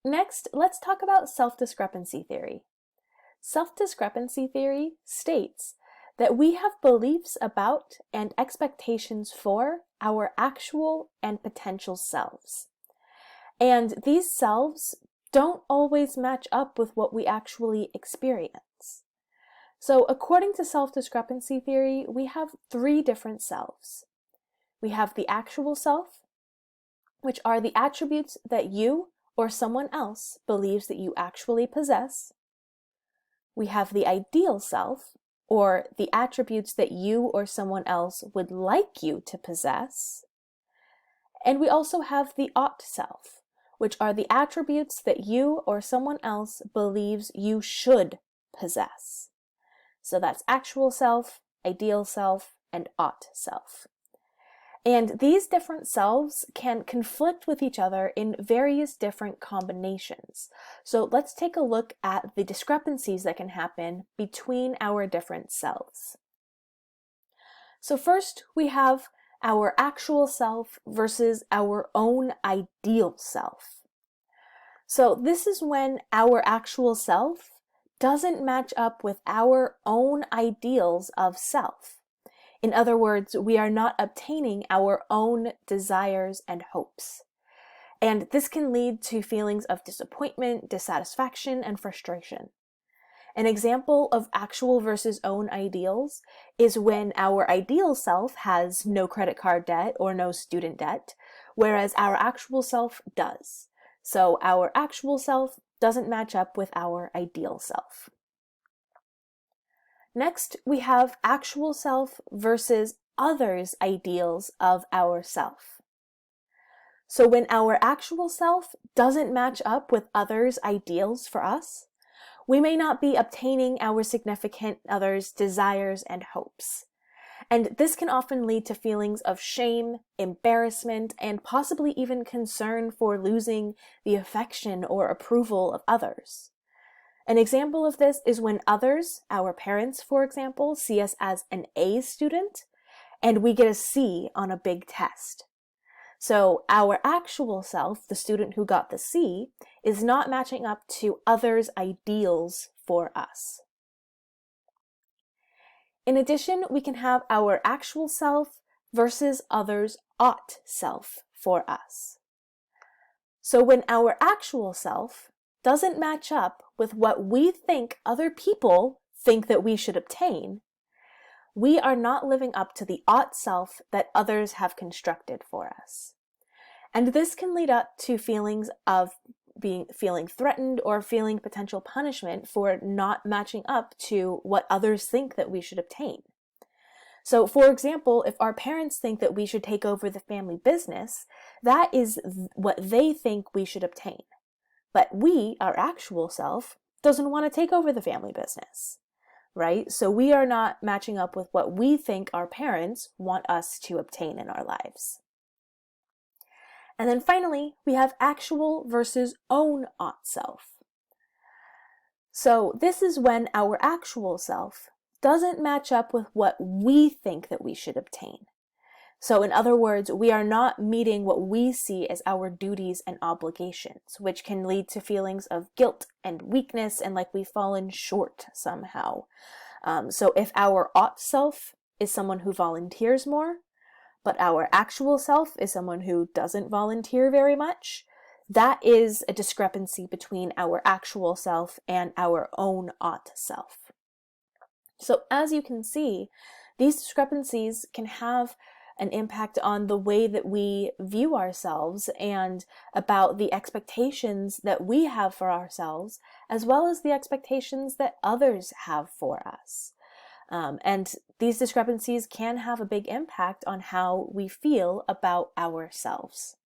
Next, let's talk about self-discrepancy theory. Self-discrepancy theory states that we have beliefs about and expectations for our actual and potential selves. And these selves don't always match up with what we actually experience. So according to self-discrepancy theory, we have three different selves. We have the actual self, which are the attributes that you or someone else believes that you actually possess. We have the ideal self, or the attributes that you or someone else would like you to possess. And we also have the ought self, which are the attributes that you or someone else believes you should possess. So that's actual self, ideal self, and ought self. And these different selves can conflict with each other in various different combinations. So let's take a look at the discrepancies that can happen between our different selves. So first, we have our actual self versus our own ideal self. So this is when our actual self doesn't match up with our own ideals of self. In other words, we are not obtaining our own desires and hopes. And this can lead to feelings of disappointment, dissatisfaction, and frustration. An example of actual versus own ideals is when our ideal self has no credit card debt or no student debt, whereas our actual self does. So our actual self doesn't match up with our ideal self. Next, we have actual self versus others' ideals of ourself. So when our actual self doesn't match up with others' ideals for us, we may not be obtaining our significant other's desires and hopes. And this can often lead to feelings of shame, embarrassment, and possibly even concern for losing the affection or approval of others. An example of this is when others, our parents, for example, see us as an A student and we get a C on a big test. So our actual self, the student who got the C, is not matching up to others' ideals for us. In addition, we can have our actual self versus others' ought self for us. So when our actual self doesn't match up with what we think other people think that we should obtain, we are not living up to the ought self that others have constructed for us. And this can lead up to feelings of feeling threatened or feeling potential punishment for not matching up to what others think that we should obtain. So for example, if our parents think that we should take over the family business, that is what they think we should obtain. But we, our actual self, doesn't want to take over the family business, right? So we are not matching up with what we think our parents want us to obtain in our lives. And then finally, we have actual versus own ought self. So this is when our actual self doesn't match up with what we think that we should obtain. So in other words, we are not meeting what we see as our duties and obligations, which can lead to feelings of guilt and weakness and like we've fallen short somehow. So if our ought self is someone who volunteers more, but our actual self is someone who doesn't volunteer very much, that is a discrepancy between our actual self and our own ought self. So as you can see, these discrepancies can have an impact on the way that we view ourselves and about the expectations that we have for ourselves, as well as the expectations that others have for us. And these discrepancies can have a big impact on how we feel about ourselves.